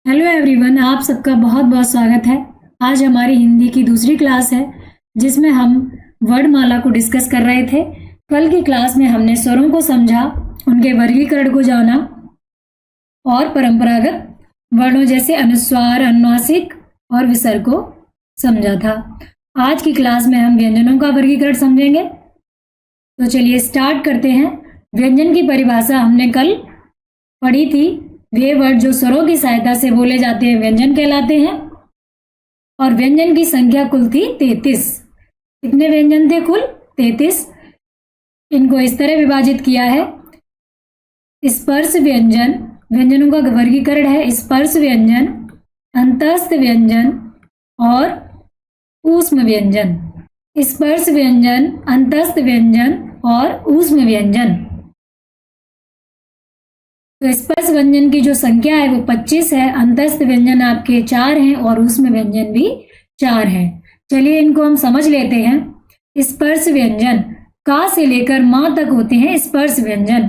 Hello everyone, आप सबका बहुत बहुत स्वागत है। आज हमारी हिंदी की दूसरी क्लास है जिसमें हम वर्णमाला को डिस्कस कर रहे थे। कल की क्लास में हमने स्वरों को समझा, उनके वर्गीकरण को जाना और परंपरागत वर्णों जैसे अनुस्वार, अनुनासिक और विसर्ग को समझा था। आज की क्लास में हम व्यंजनों का वर्गीकरण समझेंगे। तो चलिए स्टार्ट करते हैं। व्यंजन की परिभाषा हमने कल पढ़ी थी। वे वर्ड जो स्वरों की सहायता से बोले जाते हैं व्यंजन कहलाते हैं। और व्यंजन की संख्या कुल थी 33। कितने व्यंजन थे? कुल 33। इनको इस तरह विभाजित किया है। स्पर्श व्यंजन, व्यंजनों का वर्गीकरण है स्पर्श व्यंजन, अंतस्थ व्यंजन और ऊष्म व्यंजन। स्पर्श व्यंजन, अंतस्थ व्यंजन और ऊष्म व्यंजन। तो स्पर्श व्यंजन की जो संख्या है वो 25 है, अंतस्थ व्यंजन आपके 4 हैं और ऊष्म व्यंजन भी 4 हैं। चलिए इनको हम समझ लेते हैं। स्पर्श व्यंजन का से लेकर मां तक होते हैं स्पर्श व्यंजन।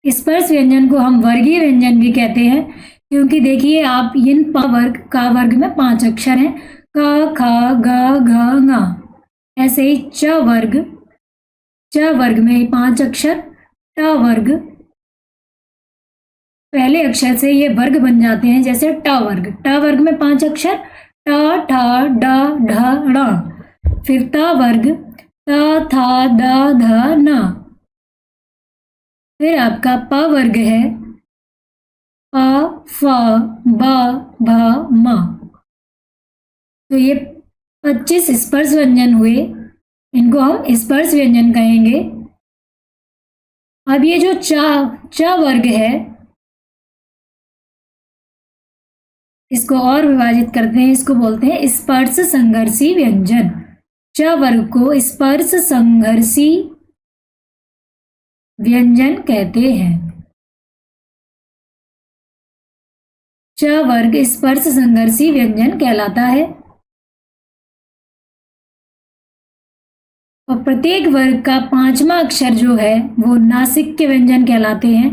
स्पर्श व्यंजन को हम वर्गीय व्यंजन भी कहते हैं, क्योंकि देखिए आप इन वर्ग का वर्ग में 5 अक्षर हैं, क ख ग घ ङ। ऐसे ही च वर्ग में 5 अक्षर, ट वर्ग पहले अक्षर से ये वर्ग बन जाते हैं, जैसे ट वर्ग में 5 अक्षर ट ठ ड ढ ण। फिर त वर्ग त थ द ध न। फिर आपका प वर्ग है प फ ब भ म। तो ये 25 स्पर्श व्यंजन हुए, इनको हम स्पर्श व्यंजन कहेंगे। अब ये जो च वर्ग है इसको और विभाजित करते हैं, इसको बोलते हैं स्पर्श संघर्षी व्यंजन। च वर्ग को स्पर्श संघर्षी व्यंजन कहते हैं। च वर्ग स्पर्श संघर्षी व्यंजन कहलाता है। और प्रत्येक वर्ग का 5वां अक्षर जो है वो नासिक्य व्यंजन कहलाते हैं।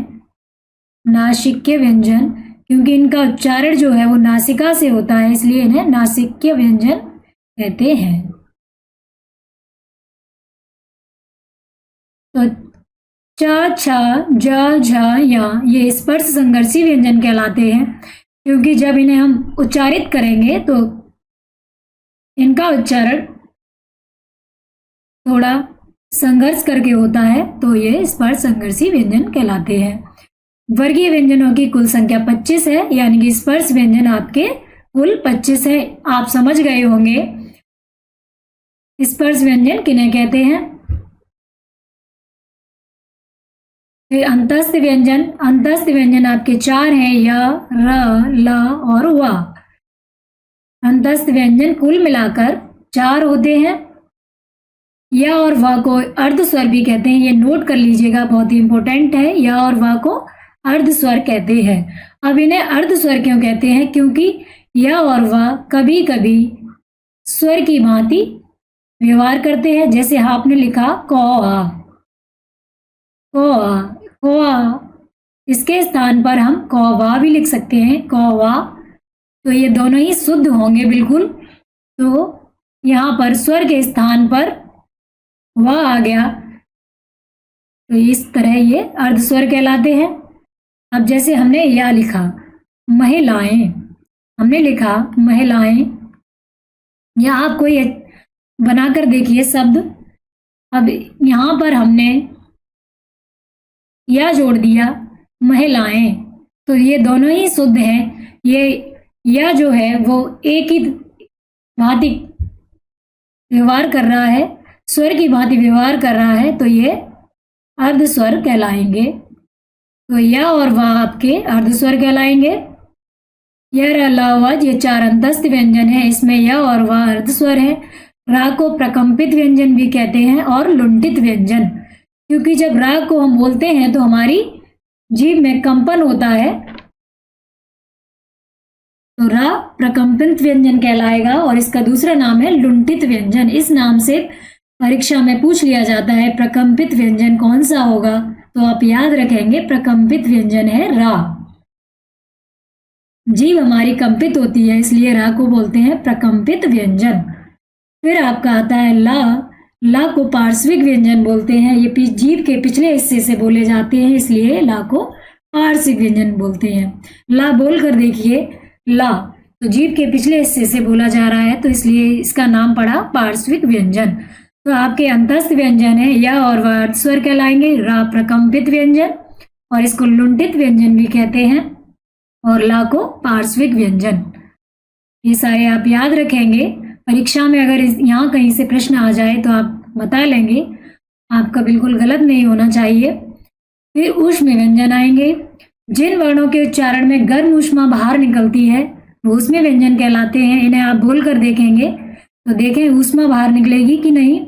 नासिक्य व्यंजन, क्योंकि इनका उच्चारण जो है वो नासिका से होता है, इसलिए इन्हें नासिक्य व्यंजन कहते हैं। तो च छ ज झ य ये स्पर्श संघर्षी व्यंजन कहलाते हैं, क्योंकि जब इन्हें हम उच्चारित करेंगे तो इनका उच्चारण थोड़ा संघर्ष करके होता है, तो ये स्पर्श संघर्षी व्यंजन कहलाते हैं। वर्गीय व्यंजनों की कुल संख्या 25 है, यानी कि स्पर्श व्यंजन आपके कुल 25 है। आप समझ गए होंगे स्पर्श व्यंजन किन्हें कहते हैं। फिर अंतस्थ व्यंजन आपके 4 हैं, य र ल और व। अंतस्थ व्यंजन कुल मिलाकर 4 होते हैं। य और व को अर्ध स्वर भी कहते हैं, ये नोट कर लीजिएगा, बहुत ही इंपॉर्टेंट है। य और व को अर्ध स्वर कहते हैं। अब इन्हें अर्ध स्वर क्यों कहते हैं? क्योंकि य और व कभी कभी स्वर की भांति व्यवहार करते हैं, जैसे आपने लिखा क इसके स्थान पर हम क वा भी लिख सकते हैं, क वा। तो ये दोनों ही शुद्ध होंगे बिल्कुल। तो यहाँ पर स्वर के स्थान पर व आ गया, तो इस तरह ये अर्ध स्वर कहलाते हैं। अब जैसे हमने या लिखा महिलाएं, हमने लिखा महिलाएं, या आप कोई बनाकर देखिए शब्द। अब यहाँ पर हमने या जोड़ दिया महिलाएं, तो ये दोनों ही शुद्ध हैं। ये या जो है वो एक ही भांति व्यवहार कर रहा है, स्वर की भांति व्यवहार कर रहा है, तो ये अर्ध स्वर कहलाएंगे। तो या और वा आपके अर्ध स्वर कहलाएंगे। य र ल व ये 4 अंतस्थ व्यंजन है, इसमें य और वा अर्ध स्वर है। रा को प्रकंपित व्यंजन भी कहते हैं और लुंठित व्यंजन, क्योंकि जब रा को हम बोलते हैं तो हमारी जीभ में कंपन होता है, तो रा प्रकंपित व्यंजन कहलाएगा। और इसका दूसरा नाम है लुंठित व्यंजन। इस नाम से परीक्षा में पूछ लिया जाता है प्रकंपित व्यंजन कौन सा होगा, तो आप याद रखेंगे प्रकंपित व्यंजन है रा। जीभ हमारी कंपित होती है, इसलिए रा को बोलते हैं प्रकंपित व्यंजन। फिर आपका आता है ला। ला को पार्श्विक व्यंजन बोलते हैं। ये जीभ के पिछले हिस्से से बोले जाते हैं, इसलिए ला को पार्श्विक व्यंजन बोलते हैं। ला बोल कर देखिए, ला तो जीभ के पिछले हिस्से से बोला जा रहा है, तो इसलिए इसका नाम पड़ा पार्श्विक व्यंजन। तो आपके अंतस्थ व्यंजन है य और व स्वर कहलाएंगे। रा प्रकंपित व्यंजन और इसको लुंठित व्यंजन भी कहते हैं, और ला को पार्श्विक व्यंजन। ये सारे आप याद रखेंगे। परीक्षा में अगर यहाँ कहीं से प्रश्न आ जाए तो आप बता लेंगे, आपका बिल्कुल गलत नहीं होना चाहिए। फिर ऊष्म व्यंजन आएंगे। जिन वर्णों के उच्चारण में गर्म ऊष्मा बाहर निकलती है वो ऊष्म व्यंजन कहलाते हैं। इन्हें आप बोल कर देखेंगे तो देखें ऊष्मा बाहर निकलेगी कि नहीं।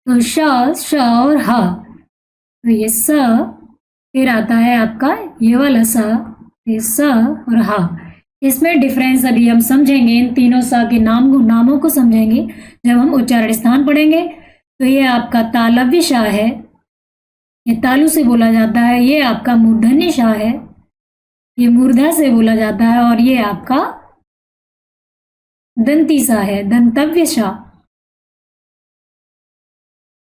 तो श, श और ह। तो ये स, फिर आता है आपका ये वाला स, ये स और ह। इसमें डिफरेंस अभी हम समझेंगे, इन तीनों सा के नामों को समझेंगे जब हम उच्चारण स्थान पढ़ेंगे। तो ये आपका तालव्य शाह है, ये तालु से बोला जाता है। ये आपका मूर्धन्य शाह है, ये मूर्धा से बोला जाता है। और ये आपका दंती सा है, दंतव्य शाह।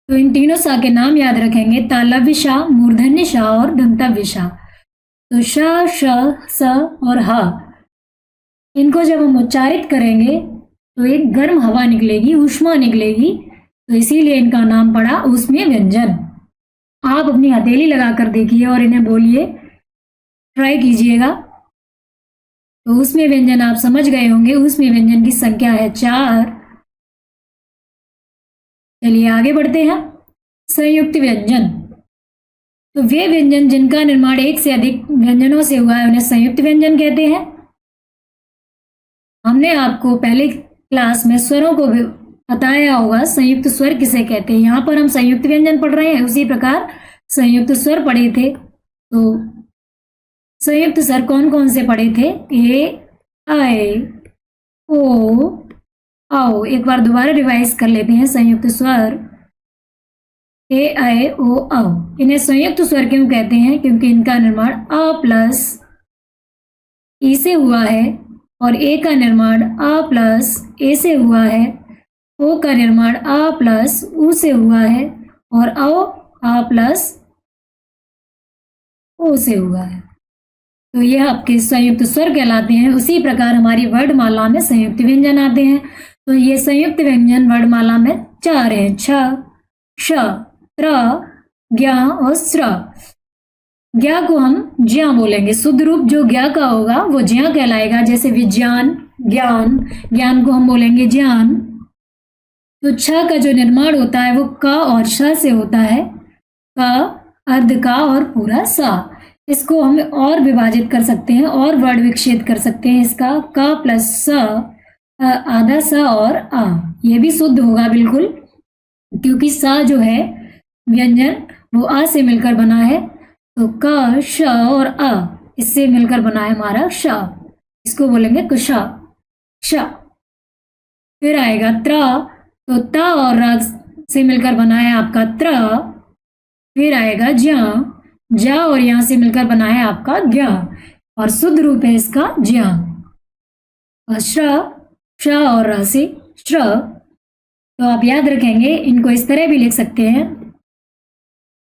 तो इन तीनों सा के नाम याद रखेंगे, तालव्य शाह, मूर्धन्य शाह और दंतव्य शाह। तो श, श, स और ह, इनको जब हम उच्चारित करेंगे तो एक गर्म हवा निकलेगी, ऊष्मा निकलेगी, तो इसीलिए इनका नाम पड़ा ऊष्मीय व्यंजन। आप अपनी हथेली लगाकर देखिए और इन्हें बोलिए, ट्राई कीजिएगा। तो ऊष्मीय व्यंजन आप समझ गए होंगे। ऊष्मीय व्यंजन की संख्या है 4। चलिए आगे बढ़ते हैं। संयुक्त व्यंजन। तो वे व्यंजन जिनका निर्माण एक से अधिक व्यंजनों से हुआ है उन्हें संयुक्त व्यंजन कहते हैं। हमने आपको पहले क्लास में स्वरों को बताया होगा, संयुक्त स्वर किसे कहते हैं। यहाँ पर हम संयुक्त व्यंजन पढ़ रहे हैं, उसी प्रकार संयुक्त स्वर पढ़े थे। तो संयुक्त स्वर कौन कौन से पढ़े थे? ए, ऐ, ओ, औ। एक बार दोबारा रिवाइज कर लेते हैं। संयुक्त स्वर ए, ऐ, ओ, औ। इन्हें संयुक्त स्वर क्यों कहते हैं? क्योंकि इनका निर्माण अ प्लस ई से हुआ है, और ए का निर्माण अ प्लस ए से हुआ है, ओ का निर्माण अ प्लस उ से हुआ है, और औ अ प्लस ओ से हुआ है। तो यह आपके संयुक्त स्वर कहलाते हैं। उसी प्रकार हमारी वर्णमाला में संयुक्त व्यंजन आते हैं। तो ये संयुक्त व्यंजन वर्णमाला में 4 हैं, छ, श, त्र, ज्ञ और स्र। ज्ञ को हम ज्ञ बोलेंगे। शुद्ध रूप जो ज्ञ का होगा वो ज्ञ कहलाएगा। जैसे विज्ञान, ज्ञान, ज्ञान को हम बोलेंगे ज्ञान। तो छ का जो निर्माण होता है वो क और श से होता है। क, अर्ध का और पूरा सा। इसको हम और विभाजित कर सकते हैं और वर्ण विक्षेप कर सकते हैं। इसका क प्लस स, आधा स और आ। ये भी शुद्ध होगा बिल्कुल, क्योंकि सा जो है व्यंजन वो आ से मिलकर बना है। तो क, श और अ इससे मिलकर बना है हमारा श। इसको बोलेंगे कुशा, श। फिर आएगा त्र। तो त और र से मिलकर बना है आपका त्र। फिर आएगा ज्ञ। ज्ञ और यहाँ से मिलकर बना है आपका ज्ञ, और शुद्ध रूप है इसका ज्ञ। और श्र, श और र से श्र। तो आप याद रखेंगे, इनको इस तरह भी लिख सकते हैं,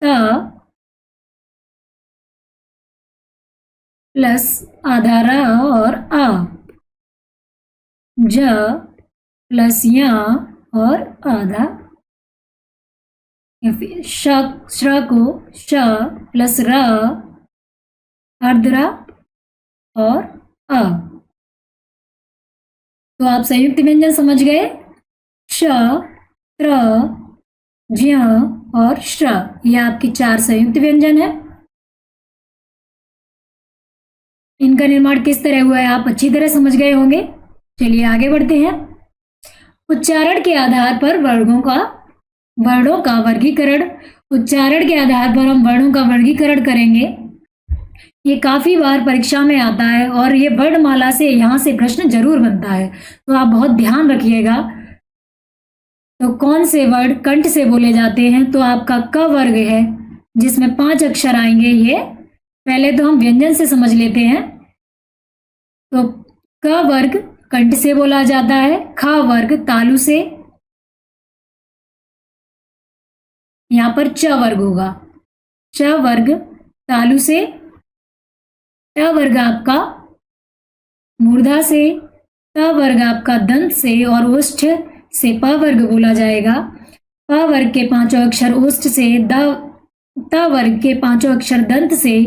त प्लस आधा र और आ, ज प्लस य और आधा, या फिर श्र को श प्लस र, अर्धरा और अ। तो आप संयुक्त व्यंजन समझ गए। श, त्र, ज्ञ और श्र, ये आपके 4 संयुक्त व्यंजन है। इनका निर्माण किस तरह हुआ है आप अच्छी तरह समझ गए होंगे। चलिए आगे बढ़ते हैं। उच्चारण के आधार पर वर्णों का वर्गीकरण। उच्चारण के आधार पर हम वर्णों का वर्गीकरण करेंगे। ये काफी बार परीक्षा में आता है और ये वर्णमाला से यहाँ से प्रश्न जरूर बनता है, तो आप बहुत ध्यान रखिएगा। तो कौन से वर्ड कंठ से बोले जाते हैं? तो आपका क वर्ग है जिसमें 5 अक्षर आएंगे। ये पहले तो हम व्यंजन से समझ लेते हैं। तो क वर्ग कंठ से बोला जाता है, ख वर्ग तालु से, यहाँ पर च वर्ग होगा, च वर्ग तालु से, ट वर्ग आपका मूर्धा से, त वर्ग आपका दंत से और ओष्ठ से प वर्ग बोला जाएगा। प वर्ग के पांचों अक्षर ओष्ठ से, त वर्ग के पांचों अक्षर दंत से,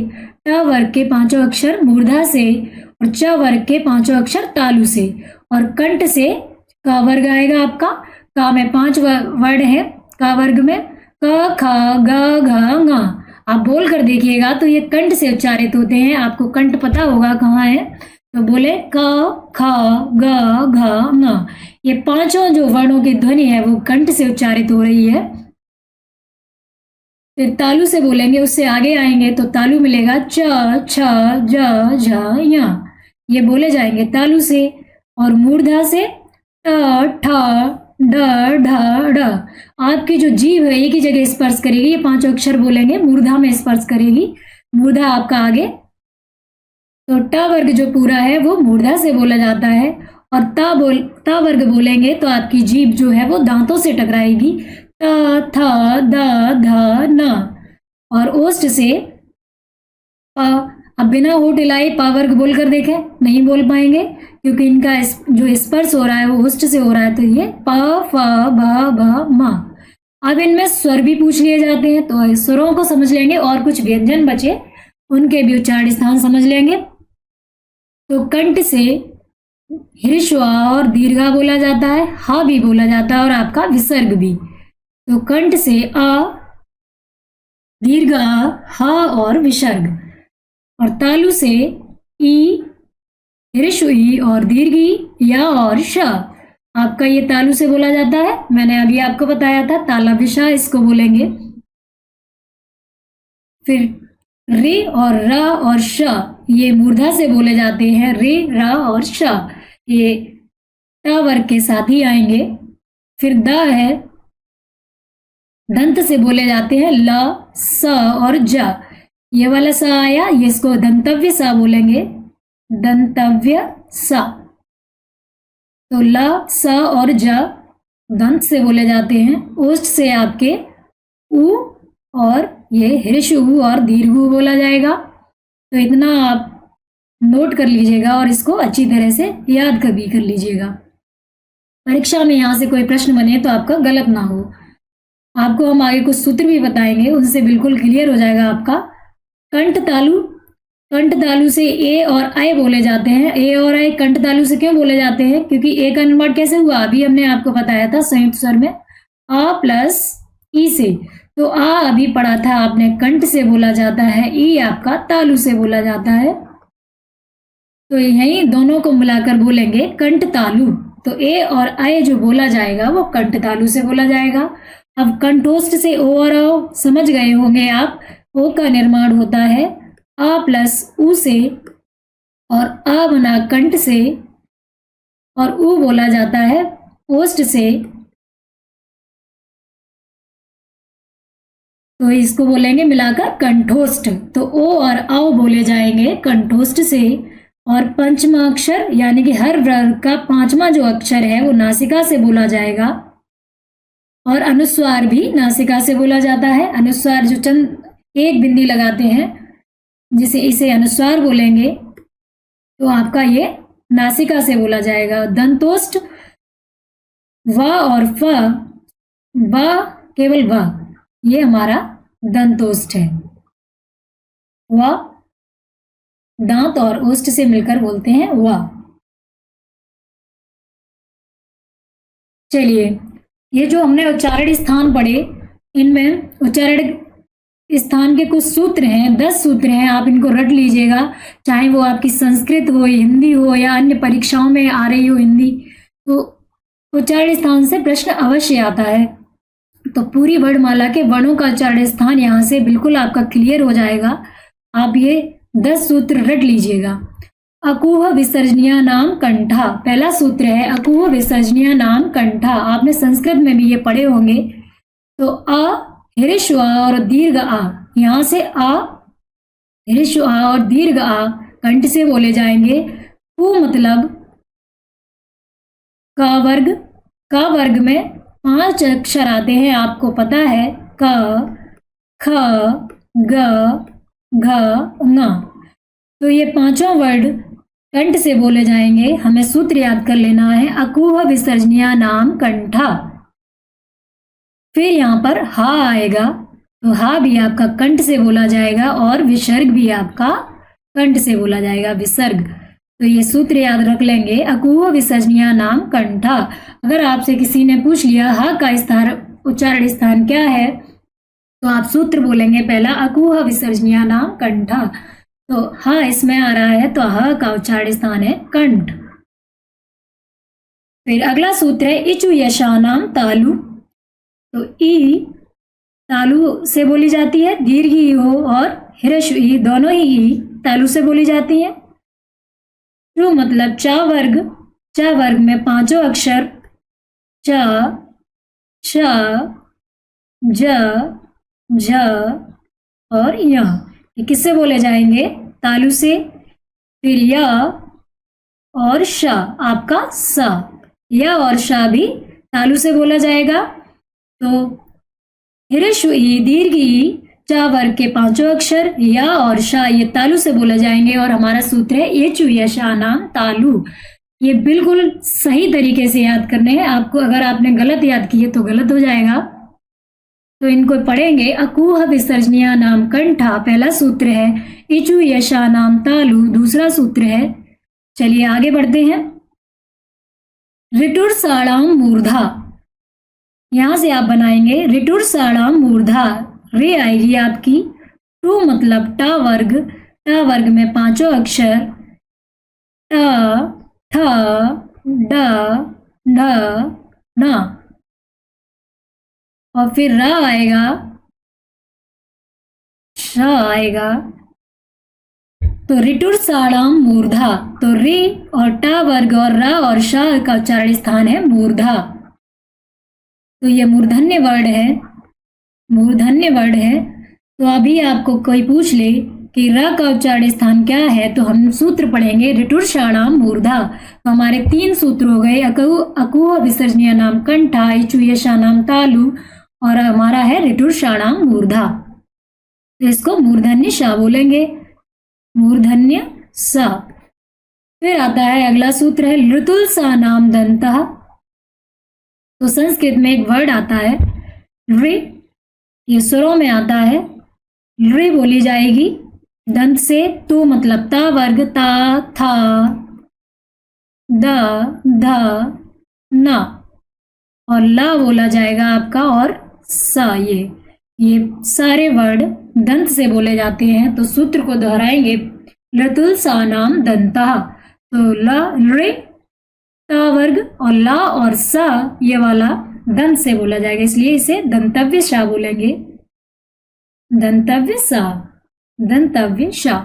ट वर्ग के पांचों अक्षर मूर्धा से और च वर्ग के पांचों अक्षर तालु से, और कंठ से क वर्ग आएगा आपका। क में 5 वर्ड है, क वर्ग में क ख ग घ ङ। आप बोल कर देखिएगा तो ये कंठ से उच्चारित होते हैं, आपको कंठ पता होगा कहाँ है, तो बोले क ख ग घ ङ। ये पांचों जो वर्णों की ध्वनि है वो कंठ से उच्चारित हो रही है। फिर तालु से बोलेंगे, उससे आगे आएंगे तो तालु मिलेगा च छ ज झ य, ये बोले जाएंगे तालु से। और मूर्धा से ट ठ ड ढ ड। आपकी जो जीभ है एक ही जगह स्पर्श करेगी, ये पांचों अक्षर बोलेंगे मूर्धा में स्पर्श करेगी, मूर्धा आपका आगे। तो ट वर्ग जो पूरा है वो मूर्धा से बोला जाता है, और ता वर्ग बोलेंगे तो आपकी जीभ जो है वो दांतों से टकराएगी, त थ द ध न। और ओष्ठ से प। अब बिना होठ हिलाए प वर्ग बोल कर देखें, नहीं बोल पाएंगे क्योंकि इनका जो स्पर्श हो रहा है वो ओष्ठ से हो रहा है, तो ये प फ भ भ म। अब इनमें स्वर भी पूछ लिए जाते हैं, तो स्वरों को समझ लेंगे और कुछ व्यंजन बचे उनके भी उच्चारण स्थान समझ लेंगे। तो कंठ से ह्रस्व और दीर्घा बोला जाता है, हा भी बोला जाता है और आपका विसर्ग भी। तो कंठ से अ, दीर्घ अ, हा और विसर्ग। और तालु से ई, ह्रस्व ई और दीर्घ ई, या और श। आपका ये तालु से बोला जाता है, मैंने अभी आपको बताया था ताला विशा इसको बोलेंगे। फिर रे और र और श ये मूर्धा से बोले जाते हैं, रे र और श ये ट वर्ग के साथ ही आएंगे। फिर द है, दंत से बोले जाते हैं, ल स और ज। ये वाला स आया, ये इसको दंतव्य सा बोलेंगे, दंतव्य सा। तो ल स और ज दंत से बोले जाते हैं, ओष्ठ से आपके उ और ये ह्रस्व उ और दीर्घ उ बोला जाएगा। तो इतना आप नोट कर लीजिएगा और इसको अच्छी तरह से याद कर भी कर लीजिएगा, परीक्षा में यहाँ से कोई प्रश्न बने तो आपका गलत ना हो। आपको हम आगे कुछ सूत्र भी बताएंगे, उनसे बिल्कुल क्लियर हो जाएगा आपका। कंठ तालु, कंठ तालु से ए और आय बोले जाते हैं। ए और आय कंठ तालु से क्यों बोले जाते हैं? क्योंकि ए का निर्माण कैसे हुआ अभी हमने आपको बताया था संयुक्त स्वर में आ प्लस ई से। तो आ अभी पढ़ा था आपने, कंठ से बोला जाता है, ई आपका तालु से बोला जाता है। तो यही दोनों को मिलाकर बोलेंगे कंठ तालु। तो ए और आय जो बोला जाएगा वो कंठ तालु से बोला जाएगा। अब कंठोष्ठ से ओ और औ समझ गए होंगे आप, ओ का निर्माण होता है आ प्लस उ से, और आ बना कंठ से और उ बोला जाता है ओष्ठ से। तो इसको बोलेंगे मिलाकर कंठोष्ठ। तो ओ और औ बोले जाएंगे कंठोष्ठ से। और पंचमा अक्षर यानी कि हर वर्ग का पांचवा जो अक्षर है वो नासिका से बोला जाएगा। और अनुस्वार भी नासिका से बोला जाता है। अनुस्वार जो चंद एक बिंदी लगाते हैं जिसे इसे अनुस्वार बोलेंगे, तो आपका ये नासिका से बोला जाएगा। दंतोष्ठ व और फ, व केवल व, ये हमारा दंतोष्ठ है। व दांत और ओष्ठ से मिलकर बोलते हैं व। चलिए, ये जो हमने उच्चारण स्थान पढ़े, इनमें उच्चारण स्थान के कुछ सूत्र हैं, 10 सूत्र हैं, आप इनको रट लीजिएगा। चाहे वो आपकी संस्कृत हो, हिंदी हो या अन्य परीक्षाओं में आ रही हो हिंदी, तो उच्चारण स्थान से प्रश्न अवश्य आता है। तो पूरी वर्णमाला के वर्णों का उच्चारण स्थान यहाँ से बिल्कुल आपका क्लियर हो जाएगा। आप ये 10 सूत्र रट लीजिएगा। अकुह विसर्जनीय नाम कंठा, पहला सूत्र है अकुह विसर्जनीय नाम कंठा। आपने संस्कृत में भी ये पढ़े होंगे। तो अ ह्रस्व आ और दीर्घ आ, यहाँ से आ ह्रस्व आ और दीर्घ आ कंठ से बोले जाएंगे। उ मतलब का वर्ग। का वर्ग में 5 अक्षर आते हैं, आपको पता है, क, ख, ग, घ, ङ। तो ये पांचों वर्ड कंठ से बोले जाएंगे। हमें सूत्र याद कर लेना है, अकुह विसर्जनीय नाम कंठा। फिर यहाँ पर हा आएगा, तो हा भी आपका कंठ से बोला जाएगा और विसर्ग भी आपका कंठ से बोला जाएगा, विसर्ग। तो ये सूत्र याद रख लेंगे, अकुह विसर्जनीय नाम कंठा। अगर आपसे किसी ने पूछ लिया हा का स्थान उच्चारण स्थान क्या है, तो आप सूत्र बोलेंगे पहला, अकुह विसर्जनीय नाम कंठा। तो हा इसमें आ रहा है, तो ह का उच्चारण स्थान है कंठ। फिर अगला सूत्र है इचु यशानाम तालु। तो ई तालु से बोली जाती है, दीर्घ ई हो और हिरस्व ई, दोनों ही ई तालु से बोली जाती है। टू मतलब चा वर्ग। चा वर्ग में पांचों अक्षर च, श, ज, झ और य, ये किससे बोले जाएंगे, तालु से। फिर य और श आपका स, य और श भी तालु से बोला जाएगा। तो हिरस्व ई, दीर्घ ई, चा वर्ग के पांचों अक्षर या और शा ये तालु से बोले जाएंगे। और हमारा सूत्र है एचु यशानाम तालु। ये बिल्कुल सही तरीके से याद करने हैं आपको। अगर आपने गलत याद किए तो गलत हो जाएगा। तो इनको पढ़ेंगे, अकुह विसर्जनीय नाम कंठा पहला सूत्र है, इचु यशानाम तालु दूसरा सूत्र है। चलिए आगे बढ़ते हैं। ऋटुर साणाम मूर्धा, यहां से आप बनाएंगे ऋटुर साणाम मूर्धा। रे आएगी आपकी, टू मतलब टा वर्ग। टा वर्ग में पांचों अक्षर ट, ठ, ड, ढ, ण। और फिर र आएगा, श आएगा। तो ऋटुर साणाम मूर्धा। तो रे और टा वर्ग और र और श का उच्चारण स्थान है मूर्धा। तो ये मूर्धन्य वर्ड है, मूर्धन्य वर्ड है। तो अभी आपको कोई पूछ ले कि र का उच्चारण स्थान क्या है, तो हम सूत्र पढ़ेंगे ऋटुर साणाम मूर्धा। तो हमारे 3 सूत्र हो गए, अकुह विसर्जनीय नाम कंठा, इचु यशानाम तालु और हमारा है ऋटुर साणाम मूर्धा। तो इसको मूर्धन्य सा बोलेंगे, मूर्धन्य सा। फिर आता है अगला सूत्र है लृतुल सा नाम दंतः। तो संस्कृत में एक वर्ड आता है ऋ, ये स्वरों में आता है, ऋ बोली जाएगी दंत से। तो मतलब ता वर्ग, ता, था, द, ध, न और ला बोला जाएगा आपका और सा। ये सारे वर्ड दंत से बोले जाते हैं। तो सूत्र को दोहराएंगे, लृतुल सा नाम दंतः। तो ला, ऋ, ता वर्ग और ला और सा ये वाला दंत से बोला जाएगा, इसलिए इसे दंतव्य सा बोलेंगे, दंतव्य सा, दंतव्य सा।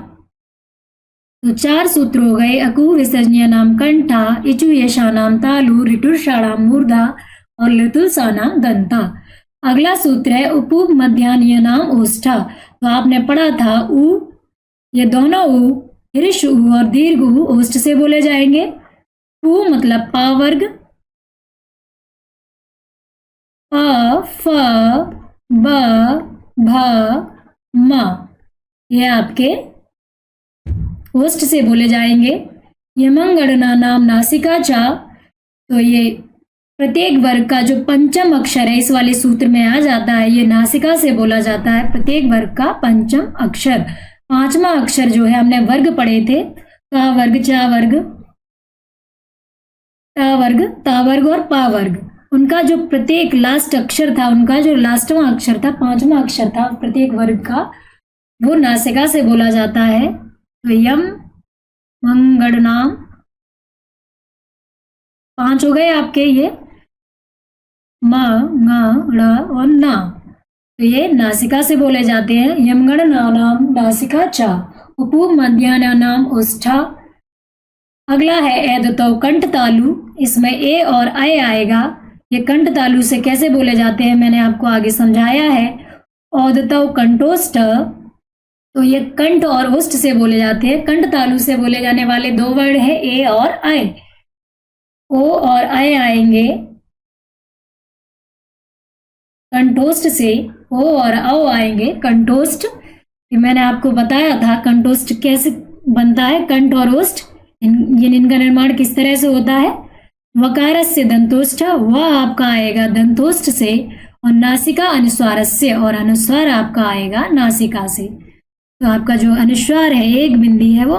तो 4 सूत्र हो गए, अकुह विसर्जनीय नाम कंठा, इचु यशानाम तालु, ऋटुर साणाम मूर्धा और लृतुल सा नाम दंता। अगला सूत्र है उपुप मध्यान्य नाम ओष्ठा। तो आपने पढ़ा था उ, ये दोनों उ, हिर्ष उ और दीर्घ उ ओष्ठ से बोले जाएंगे। पू मतलब पा वर्ग, प, फ, ब, भ, म ये आपके ओष्ठ से बोले जाएंगे। यमंगणना नाम नासिका चा। तो ये प्रत्येक वर्ग का जो पंचम अक्षर है इस वाले सूत्र में आ जाता है, ये नासिका से बोला जाता है प्रत्येक वर्ग का पंचम अक्षर। 5वां अक्षर जो है हमने वर्ग पढ़े थे, का वर्ग, चा वर्ग, टा वर्ग, ता वर्ग और पा वर्ग, उनका जो प्रत्येक लास्ट अक्षर था, उनका जो लास्टवां अक्षर था, 5वां अक्षर था प्रत्येक वर्ग का, वो नासिका से बोला जाता है। तो यम मंगणनाम 5 हो गए आपके, ये म, ङ, ण और न, तो ये नासिका से बोले जाते हैं। यमगणना नाम नासिका चा, उपुप मध्यान्ह नाम ओष्ठा। अगला है एदतो कंठ तालु, इसमें ए और ऐ आएगा। ये कंठ तालु से कैसे बोले जाते हैं मैंने आपको आगे समझाया है। औदतो कंठोष्ठ, तो ये कंठ और उष्ट से बोले जाते हैं। कंठ तालु से बोले जाने वाले दो वर्ड है ए और आय। ओ और आय आएंगे कंठोष्ठ से, ओ और औ आएंगे कंठोष्ठ। ये मैंने आपको बताया था कंठोष्ठ कैसे बनता है, कंठ और ओष्ठ इनका निर्माण किस तरह से होता है। वकार से दंतोष्ठ, वह आपका आएगा दंतोष्ठ से, और नासिका अनुस्वार से, और अनुस्वार आपका आएगा नासिका से। तो आपका जो अनुस्वार है, एक बिंदी है, वो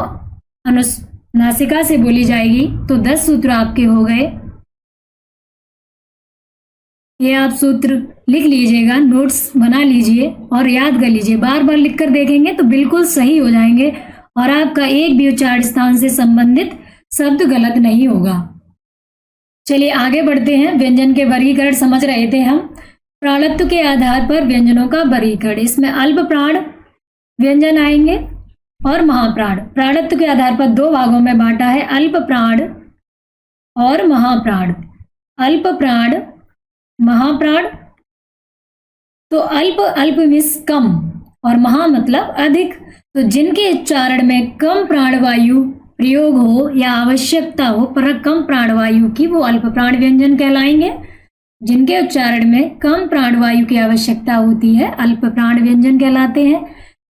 नासिका से बोली जाएगी। तो 10 सूत्र आपके हो गए। ये आप सूत्र लिख लीजिएगा, नोट्स बना लीजिए और याद कर लीजिए। बार बार लिखकर देखेंगे तो बिल्कुल सही हो जाएंगे और आपका एक भी उच्चारण स्थान से संबंधित शब्द गलत नहीं होगा। चलिए आगे बढ़ते हैं। व्यंजन के वर्गीकरण समझ रहे थे हम। प्राणत्व के आधार पर व्यंजनों का वर्गीकरण, इसमें अल्प प्राण व्यंजन आएंगे और महाप्राण। प्राणत्व के आधार पर दो भागों में बांटा है, अल्प प्राण और महाप्राण। अल्प प्राण, महाप्राण। तो अल्प, अल्प मीन्स कम, और महा मतलब अधिक। तो जिनके उच्चारण में कम प्राणवायु प्रयोग हो या आवश्यकता हो पर कम प्राणवायु की, वो अल्प प्राण व्यंजन कहलाएंगे। जिनके उच्चारण में कम प्राणवायु की आवश्यकता होती है, अल्प प्राण व्यंजन कहलाते हैं।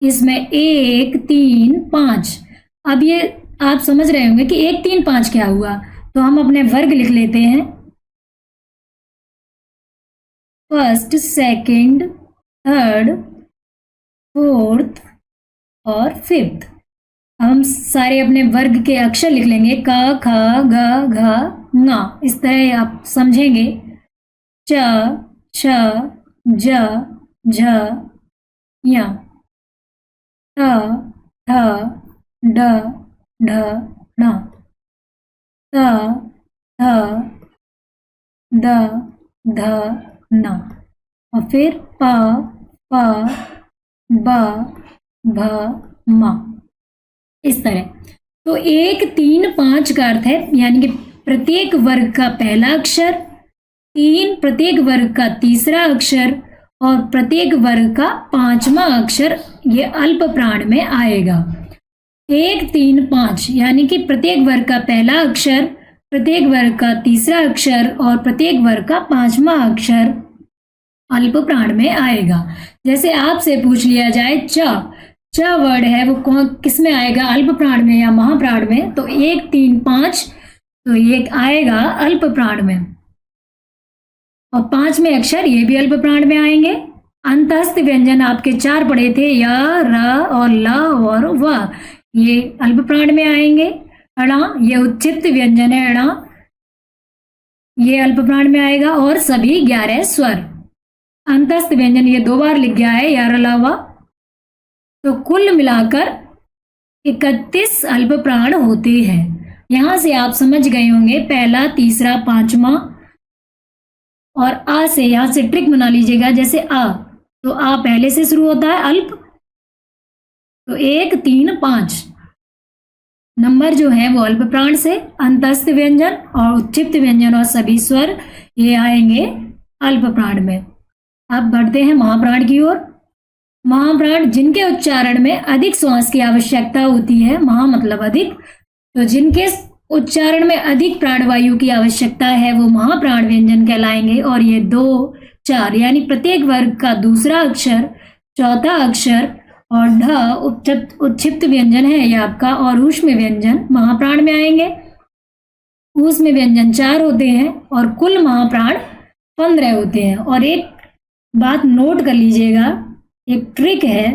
इसमें 1, 3, 5। अब ये आप समझ रहे होंगे कि 1, 3, 5 क्या हुआ, तो हम अपने वर्ग लिख लेते हैं। फर्स्ट, सेकंड, थर्ड, फोर्थ और फिफ्थ। हम सारे अपने वर्ग के अक्षर लिख लेंगे, क, ख, ग, घ, ङ। इस तरह आप समझेंगे। च, छ, ज, झ, य, ट, ठ, ड, ढ, ण, त, थ, द, ध, न, और फिर प, फ, ब, भ, म। इस तरह। तो 1, 3, 5 का अर्थ है यानी कि प्रत्येक वर्ग का पहला अक्षर, 3 प्रत्येक वर्ग का तीसरा अक्षर, और प्रत्येक वर्ग का 5वां अक्षर, ये अल्प प्राण में आएगा। 1, 3, 5 यानी कि प्रत्येक वर्ग का पहला अक्षर, प्रत्येक वर्ग का तीसरा अक्षर और प्रत्येक वर्ग का 5वां अक्षर अल्प प्राण में आएगा। जैसे आपसे पूछ लिया जाए च वर्ड है, वो कौन किस में आएगा, अल्प प्राण में या महाप्राण में? तो 1, 3, 5, तो ये आएगा अल्प प्राण में, और 5वें अक्षर ये भी अल्प प्राण में आएंगे। अंतस्थ व्यंजन आपके 4 पढ़े थे, य, र और ल और व, ये अल्प प्राण में आएंगे। अणा, ये उच्चित व्यंजन है, अणा ये अल्प प्राण में आएगा, और सभी 11 स्वर। अंतस्थ व्यंजन ये 2 बार लिख गया है, यार अलावा। तो कुल मिलाकर 31 अल्प प्राण होते हैं। यहां से आप समझ गए होंगे पहला, तीसरा, 5वां, और आ से यहां से ट्रिक बना लीजिएगा। जैसे आ, तो आ पहले से शुरू होता है अल्प, तो 1, 3, 5 नंबर जो है वो अल्प प्राण से। अंतस्थ व्यंजन और उच्चित व्यंजन और सभी स्वर ये आएंगे अल्प प्राण में। अब बढ़ते हैं महाप्राण की ओर। महाप्राण जिनके उच्चारण में अधिक श्वास की आवश्यकता होती है, महा मतलब अधिक, तो जिनके उच्चारण में अधिक प्राणवायु की आवश्यकता है वो महाप्राण व्यंजन कहलाएंगे। और ये 2, 4 यानी प्रत्येक वर्ग का दूसरा अक्षर, चौथा अक्षर और ढ उच्छिप्त व्यंजन है ये आपका, और ऊष्म व्यंजन महाप्राण में आएंगे। ऊष्म व्यंजन 4 होते हैं और कुल महाप्राण 15 होते हैं। और एक बात नोट कर लीजिएगा, एक ट्रिक है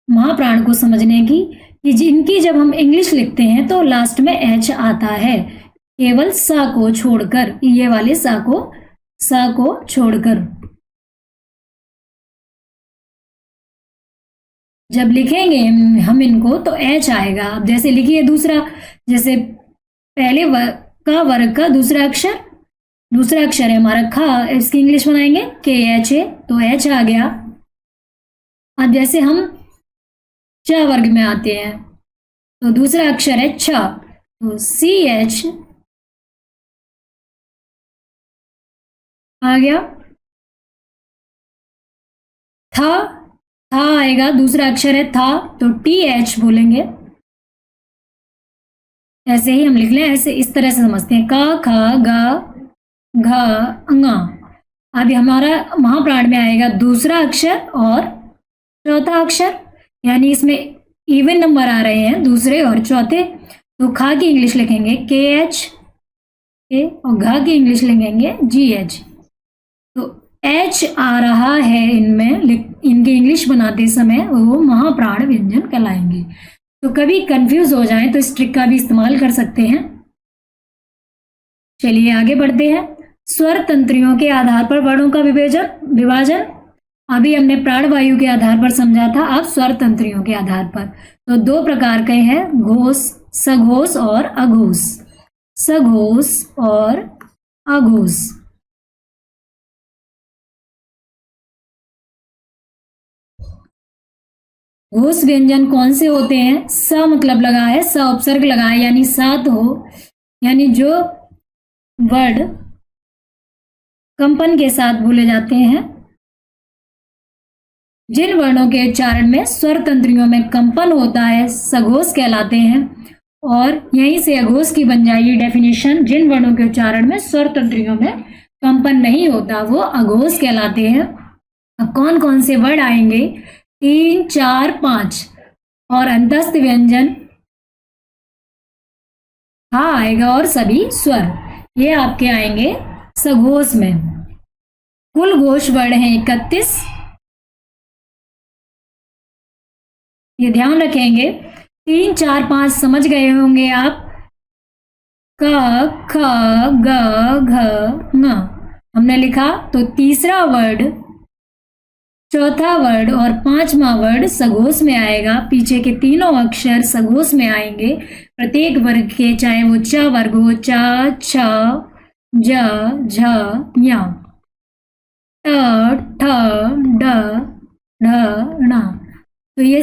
महाप्राण को समझने की, कि जिनकी जब हम इंग्लिश लिखते हैं तो लास्ट में एच आता है, केवल सा को छोड़कर, ये वाले सा को छोड़कर। जब लिखेंगे हम इनको तो एच आएगा। अब जैसे लिखिए दूसरा, जैसे पहले वर्ग का दूसरा अक्षर है हमारा खा, इसकी इंग्लिश बनाएंगे के एच है, तो एच आ गया। अब जैसे हम च वर्ग में आते हैं तो दूसरा अक्षर है छ, तो सी एच आ गया। था था आएगा, दूसरा अक्षर है था, तो TH बोलेंगे। ऐसे ही हम लिख लें, ऐसे इस तरह से समझते हैं, का खा गा घा ङा। अब हमारा महाप्राण में आएगा दूसरा अक्षर और चौथा अक्षर, यानी इसमें इवन नंबर आ रहे हैं दूसरे और चौथे। तो खा की इंग्लिश लिखेंगे KH और घा की इंग्लिश लिखेंगे GH। तो H आ रहा है इनमें, इनकी इंग्लिश बनाते समय वो महाप्राण व्यंजन कहलाएंगे। तो कभी कंफ्यूज हो जाए तो इस ट्रिक का भी इस्तेमाल कर सकते हैं। चलिए आगे बढ़ते हैं। स्वर तंत्रियों के आधार पर वर्णों का विभाजन अभी हमने प्राणवायु के आधार पर समझा था, अब स्वर तंत्रियों के आधार पर। तो दो प्रकार के हैं, घोष, सघोष और अघोष। सघोष और अघोष। घोष व्यंजन कौन से होते हैं? स मतलब लगा है, स उपसर्ग लगा है, यानी सात हो, यानी जो वर्ड कंपन के साथ बोले जाते हैं, जिन वर्णों के उच्चारण में स्वर तंत्रियों में कंपन होता है, सघोष कहलाते हैं। और यहीं से अघोष की बन जाएगी डेफिनेशन, जिन वर्णों के उच्चारण में स्वर तंत्रियों में कंपन नहीं होता वो अघोष कहलाते हैं। अब कौन कौन से वर्ड आएंगे? 3, 4, 5 और अंतस्थ व्यंजन हा आएगा और सभी स्वर, ये आपके आएंगे सघोष में। कुल घोष वर्ड हैं 31, ये ध्यान रखेंगे। 3, 4, 5 समझ गए होंगे आप। क ख ग घ ङ हमने लिखा, तो तीसरा वर्ड, चौथा वर्ड और पांचवा वर्ड सघोष में आएगा। पीछे के तीनों अक्षर सघोष में आएंगे प्रत्येक वर्ग के, चाहे वो च वर्ग हो, चा छ ज झ ञ, ट ठ ड ढ ण। तो ये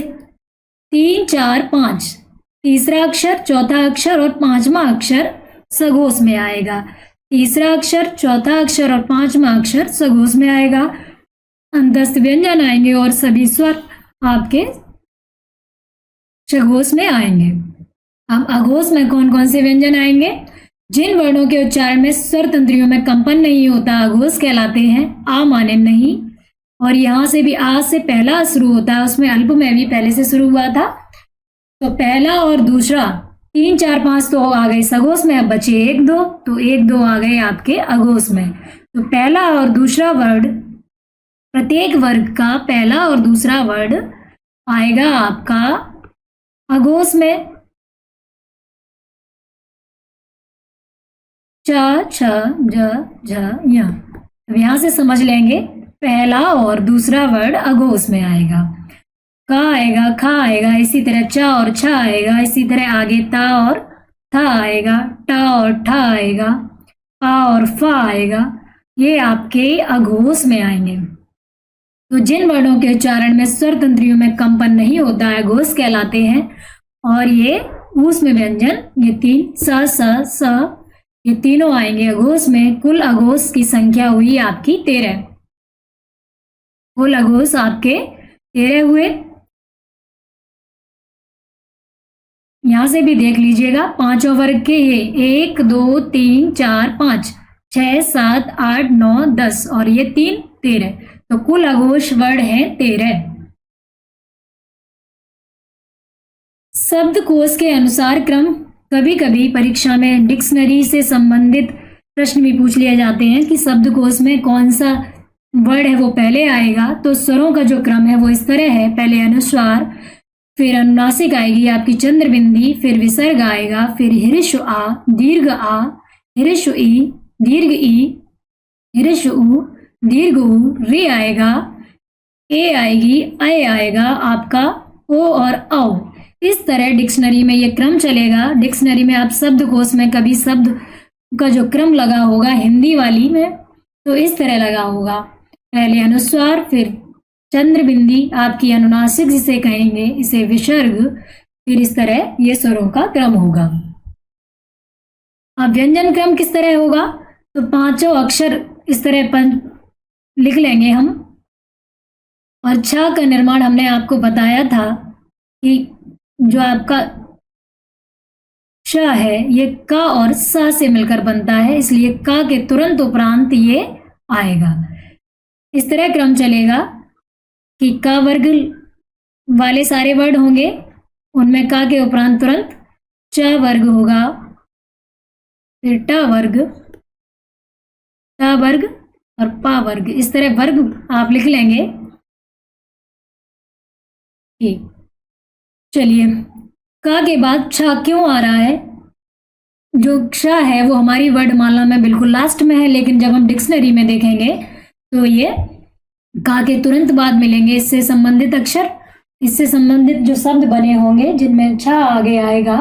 3, 4, 5 तीसरा अक्षर, चौथा अक्षर और पांचवा अक्षर सघोष में आएगा। तीसरा अक्षर, चौथा अक्षर और पांचवा अक्षर सघोष में आएगा। अंतस्थ व्यंजन आएंगे और सभी स्वर आपके सघोष में आएंगे। अब अघोष में कौन कौन से व्यंजन आएंगे? जिन वर्णों के उच्चारण में स्वर तंत्रियों में कंपन नहीं होता अघोष कहलाते हैं। आ माने नहीं, और यहां से भी आ से पहला शुरू होता है, उसमें अल्प में भी पहले से शुरू हुआ था। तो पहला और दूसरा 3, 4, 5 तो आ गए सघोष में, अब बचे 1, 2, तो 1, 2 आ गए आपके अघोष में। तो पहला और दूसरा वर्ड, प्रत्येक वर्ग का पहला और दूसरा वर्ड आएगा आपका अघोष में। च छ ज झ ञ। अब यहां से समझ लेंगे, पहला और दूसरा वर्ड अघोष में आएगा। का आएगा, खा आएगा, इसी तरह च और छ आएगा, इसी तरह आगे ता और था आएगा, टा और ठा आएगा, पा और फा आएगा, ये आपके अघोष में आएंगे। तो जिन वर्णों के उच्चारण में स्वर तंत्रियों में कंपन नहीं होता है अघोष कहलाते हैं। और ये ऊष्म व्यंजन, ये 3 स स स, ये तीनों आएंगे अघोष में। कुल अघोष की संख्या हुई आपकी 13। कुल अघोष आपके 13 हुए। यहां से भी देख लीजिएगा, पांचों वर्ग के ये 1, 2, 3, 4, 5, 6, 7, 8, 9, 10 और ये 3, 13। तो कुल अघोष वर्ड है 13। शब्दकोश के अनुसार क्रम, कभी कभी परीक्षा में डिक्शनरी से संबंधित प्रश्न भी पूछ लिए जाते हैं कि शब्दकोश में कौन सा वर्ड है वो पहले आएगा। तो स्वरों का जो क्रम है वो इस तरह है, पहले अनुस्वार, फिर अनुनासिक आएगी आपकी चंद्र बिंदी, फिर विसर्ग आएगा, फिर हिरिश आ, दीर्घ आ, हिरिश ई, दीर्घ ई, हिरिश उ, दीर्घ उ, रे आएगा, ए आएगी, ऐ आएगा आपका, ओ और औ। इस तरह डिक्शनरी में ये क्रम चलेगा। डिक्शनरी में आप शब्दकोश में कभी शब्द का जो क्रम लगा होगा हिंदी वाली में, तो इस तरह लगा होगा, पहले अनुस्वार, फिर चंद्र बिंदी आपकी अनुनासिक जिसे कहेंगे, इसे विसर्ग, फिर इस तरह ये स्वरों का क्रम होगा। अब व्यंजन क्रम किस तरह होगा? तो पांचों अक्षर इस तरह लिख लेंगे हम, और छा का निर्माण हमने आपको बताया था कि जो आपका श है ये क और सा से मिलकर बनता है, इसलिए क के तुरंत उपरांत ये आएगा। इस तरह क्रम चलेगा कि क वर्ग वाले सारे वर्ड होंगे, उनमें क के उपरांत तुरंत च वर्ग होगा, फिर ट वर्ग, ट वर्ग और पा वर्ग। इस तरह वर्ग आप लिख लेंगे। ठीक, चलिए क के बाद छ क्यों आ रहा है? जो क्ष है वो हमारी वर्णमाला में बिल्कुल लास्ट में है, लेकिन जब हम डिक्शनरी में देखेंगे तो ये का के तुरंत बाद मिलेंगे। इससे संबंधित अक्षर, इससे संबंधित जो शब्द बने होंगे जिनमें छ आगे आएगा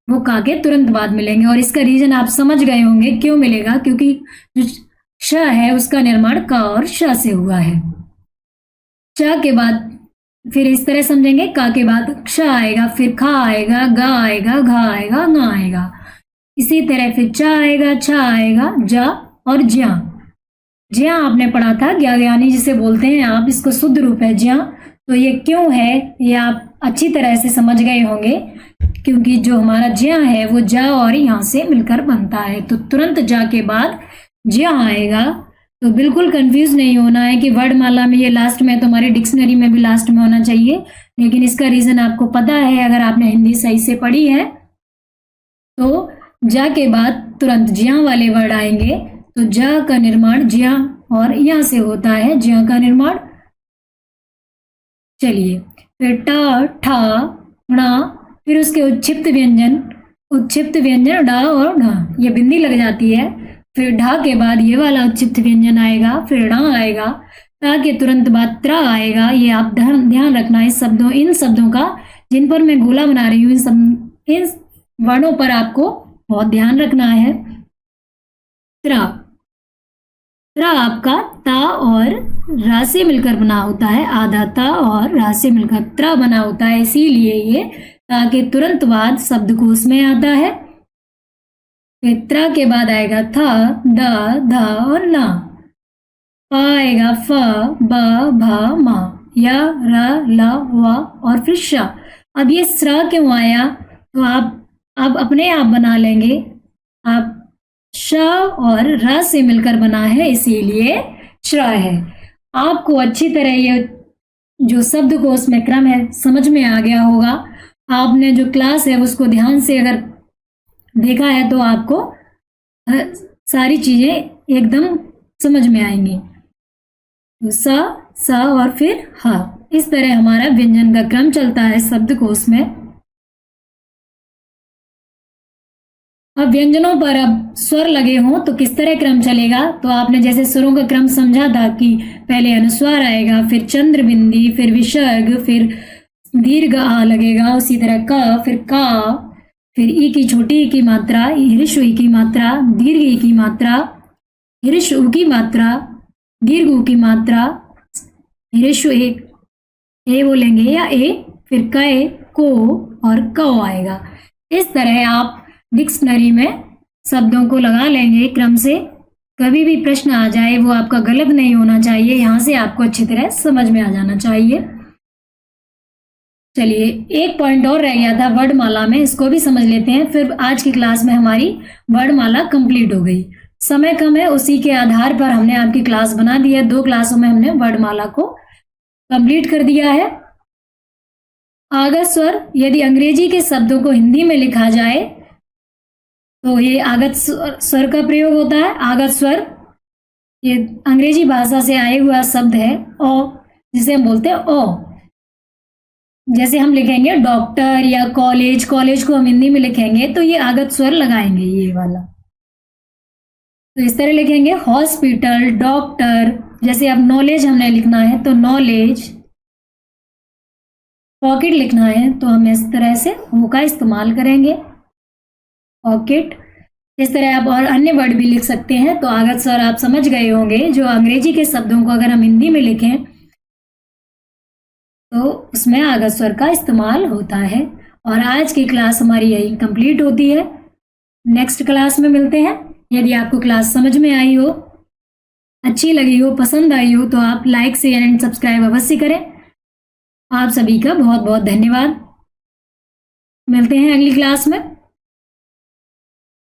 वो का के तुरंत बाद मिलेंगे। और इसका रीजन आप समझ गए होंगे क्यों मिलेगा, क्योंकि जो श है उसका निर्माण क और श से हुआ है। च के बाद फिर इस तरह समझेंगे, का के बाद क्ष आएगा, फिर खा आएगा, ग आएगा, घ आएगा, ङ आएगा। इसी तरह फिर च आएगा, छ आएगा, ज और ज्या। ज्या आपने पढ़ा था, ज्ञानी जिसे बोलते हैं आप, इसको शुद्ध रूप है ज्या। तो ये क्यों है ये आप अच्छी तरह से समझ गए होंगे, क्योंकि जो हमारा ज्या है वो ज और यहाँ से मिलकर बनता है। तो तुरंत ज के बाद ज्या आएगा। तो बिल्कुल कंफ्यूज नहीं होना है कि वर्णमाला में ये लास्ट में है तो हमारी डिक्शनरी में भी लास्ट में होना चाहिए, लेकिन इसका रीजन आपको पता है अगर आपने हिंदी सही से पढ़ी है। तो ज के बाद तुरंत ज्या वाले वर्ड आएंगे, तो ज का निर्माण ज्या और यहाँ से होता है ज्या का निर्माण। चलिए फिर ट, ठा, ण, फिर उसके उच्छिप्त व्यंजन ड और ढ, ये बिंदी लग जाती है। फिर ढ के बाद ये वाला उच्छिप्त व्यंजन आएगा, फिर ण आएगा, ट के तुरंत बाद त्र आएगा। ये आप ध्यान रखना इन शब्दों का जिन पर मैं गोला बना रही हूँ, इन वर्णों पर आपको बहुत ध्यान रखना है। त्र आपका ता और रा से मिलकर बना होता है, आधा ता और रा से मिलकर त्र बना होता है, इसीलिए ये ता के तुरंत बाद शब्दकोश में आता है। फिर त्र के बाद आएगा थ, द, ध और न। प आएगा फ, ब, भ, म, य, र, ल, व और फिर श। अब ये स्र क्यों आया तो आप अब अपने आप बना लेंगे। आप श और र से मिलकर बना है, इसीलिए श्र है। आपको अच्छी तरह ये जो शब्दकोश में क्रम है समझ में आ गया होगा। आपने जो क्लास है उसको ध्यान से अगर देखा है तो आपको सारी चीजें एकदम समझ में आएंगी। तो स और फिर ह, इस तरह हमारा व्यंजन का क्रम चलता है शब्दकोश में। अब व्यंजनों पर अब स्वर लगे हों तो किस तरह क्रम चलेगा, तो आपने जैसे स्वरों का क्रम समझा था कि पहले अनुस्वार आएगा, फिर चंद्र बिंदी, फिर विसर्ग, फिर दीर्घ आ लगेगा, उसी तरह क, फिर का, फिर ई की छोटी ई की मात्रा, ह्रीश्व ई की मात्रा, दीर्घ ई की मात्रा, ह्रीश्व उ की मात्रा, दीर्घ उ की मात्रा, ह्रीश्व ए बोलेंगे या ए, फिर क, को और क आएगा। इस तरह आप डिक्शनरी में शब्दों को लगा लेंगे क्रम से। कभी भी प्रश्न आ जाए वो आपका गलत नहीं होना चाहिए, यहाँ से आपको अच्छी तरह समझ में आ जाना चाहिए। चलिए एक पॉइंट और रह गया था वर्णमाला में, इसको भी समझ लेते हैं, फिर आज की क्लास में हमारी वर्णमाला कंप्लीट हो गई। समय कम है, उसी के आधार पर हमने आपकी क्लास बना दी है। 2 क्लासों में हमने वर्णमाला को कंप्लीट कर दिया है। आगत स्वर, यदि अंग्रेजी के शब्दों को हिंदी में लिखा जाए तो ये आगत स्वर का प्रयोग होता है। आगत स्वर ये अंग्रेजी भाषा से आए हुआ शब्द है, ओ, जिसे हम बोलते हैं ओ। जैसे हम लिखेंगे डॉक्टर या कॉलेज को हम हिंदी में लिखेंगे तो ये आगत स्वर लगाएंगे, ये वाला। तो इस तरह लिखेंगे हॉस्पिटल, डॉक्टर। जैसे अब नॉलेज हमने लिखना है तो नॉलेज, पॉकेट लिखना है तो हम इस तरह से वो का इस्तेमाल करेंगे, पॉकेट। इस तरह आप और अन्य वर्ड भी लिख सकते हैं। तो आगत स्वर आप समझ गए होंगे, जो अंग्रेजी के शब्दों को अगर हम हिंदी में लिखें तो उसमें आगत स्वर का इस्तेमाल होता है। और आज की क्लास हमारी यही कंप्लीट होती है। नेक्स्ट क्लास में मिलते हैं। यदि आपको क्लास समझ में आई हो अच्छी लगी हो, पसंद आई हो तो आप लाइक शेयर एंड सब्सक्राइब अवश्य करें। आप सभी का बहुत बहुत धन्यवाद। मिलते हैं अगली क्लास में।